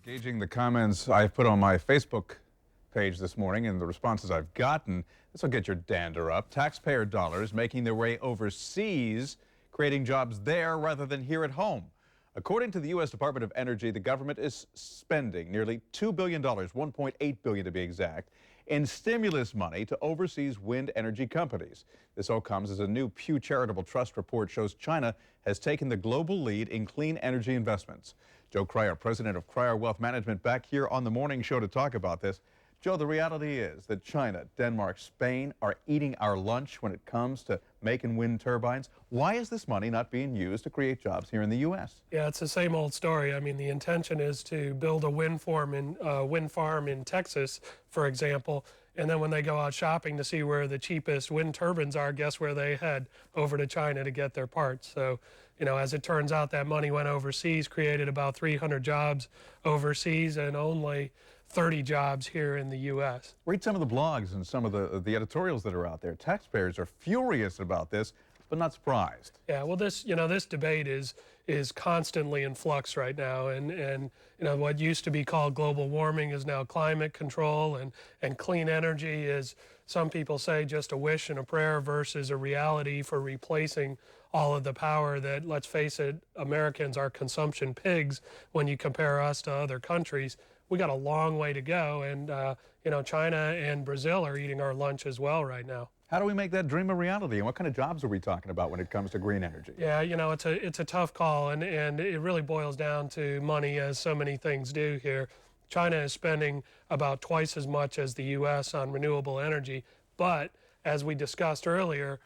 Gauging the comments I've put on my Facebook page this morning and the responses I've gotten, this will get your dander up. Taxpayer dollars making their way overseas, creating jobs there rather than here at home. According to the U.S. Department of Energy, the government is spending nearly $2 billion, $1.8 billion to be exact, in stimulus money to overseas wind energy companies. This all comes as a new Pew Charitable Trust report shows China has taken the global lead in clean energy investments. Joe Krier, president of Krier Wealth Management, back here on the morning show to talk about this. Joe, the reality is that China, Denmark, Spain are eating our lunch when it comes to making wind turbines. Why is this money not being used to create jobs here in the U.S.? Yeah, it's the same old story. I mean, the intention is to build a wind farm in Texas, for example, and then when they go out shopping to see where the cheapest wind turbines are, guess where they head? Over to China to get their parts. So, you know, as it turns out, that money went overseas, created about 300 jobs overseas and only 30 jobs here in the U.S. Read some of the blogs and some of the editorials that are out there. Taxpayers are furious about this, but not surprised. Yeah, well, this debate is constantly in flux right now, and what used to be called global warming is now climate control, and clean energy is, some people say, just a wish and a prayer versus a reality for replacing all of the power that, let's face it, Americans are consumption pigs when you compare us to other countries. We got a long way to go, and China and Brazil are eating our lunch as well right now. How do we make that dream a reality, and what kind of jobs are we talking about when it comes to green energy? Yeah, it's a tough call, and it really boils down to money, as so many things do here. China is spending about twice as much as the U.S. on renewable energy, but as we discussed earlier,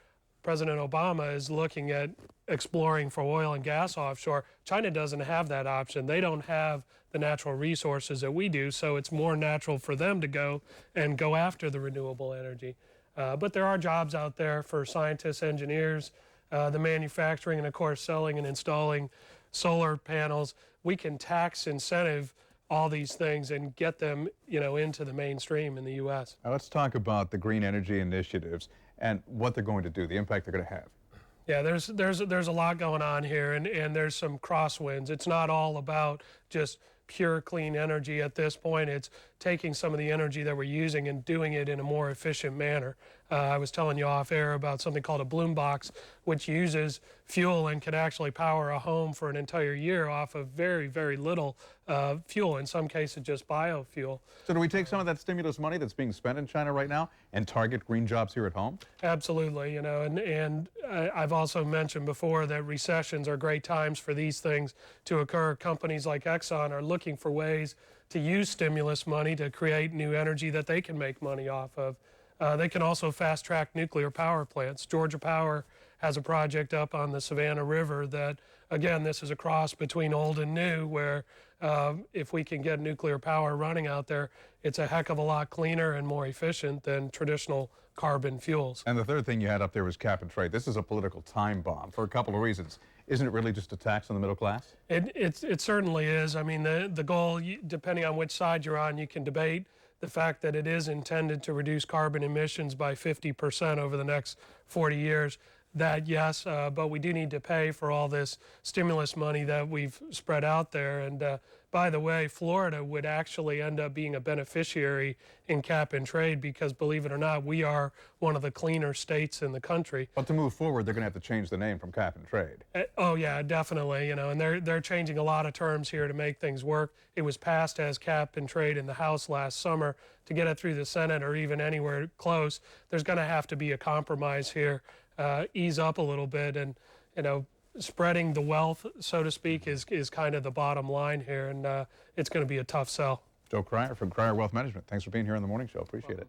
President Obama is looking at exploring for oil and gas offshore. China doesn't have that option. They don't have the natural resources that we do, so it's more natural for them to go after the renewable energy. But there are jobs out there for scientists, engineers, the manufacturing, and of course selling and installing solar panels. We can tax incentive all these things and get them, into the mainstream in the U.S. Now let's talk about the green energy initiatives and what they're going to do, the impact they're going to have. Yeah, there's a lot going on here, and there's some crosswinds. It's not all about just pure clean energy at this point. It's taking some of the energy that we're using and doing it in a more efficient manner. I was telling you off air about something called a bloom box, which uses fuel and can actually power a home for an entire year off of very, very little fuel, in some cases just biofuel. So do we take some of that stimulus money that's being spent in China right now and target green jobs here at home? Absolutely, and I've also mentioned before that recessions are great times for these things to occur. Companies like Exxon are looking for ways to use stimulus money to create new energy that they can make money off of. They can also fast-track nuclear power plants. Georgia Power has a project up on the Savannah River that, again, this is a cross between old and new, where if we can get nuclear power running out there, it's a heck of a lot cleaner and more efficient than traditional carbon fuels. And the third thing you had up there was cap and trade. This is a political time bomb for a couple of reasons. Isn't it really just a tax on the middle class? It certainly is. I mean, the goal, depending on which side you're on, you can debate the fact that it is intended to reduce carbon emissions by 50% over the next 40 years. That, yes, but we do need to pay for all this stimulus money that we've spread out there. And by the way, Florida would actually end up being a beneficiary in cap and trade because, believe it or not, we are one of the cleaner states in the country. But to move forward, they're going to have to change the name from cap and trade. Oh yeah, definitely. And they're changing a lot of terms here to make things work. It was passed as cap and trade in the House last summer. To get it through the Senate or even anywhere close, there's going to have to be a compromise here. Ease up a little bit, and spreading the wealth, so to speak, is kind of the bottom line here, and it's going to be a tough sell. Joe Krier from Krier Wealth Management. Thanks for being here on the morning show. Appreciate it.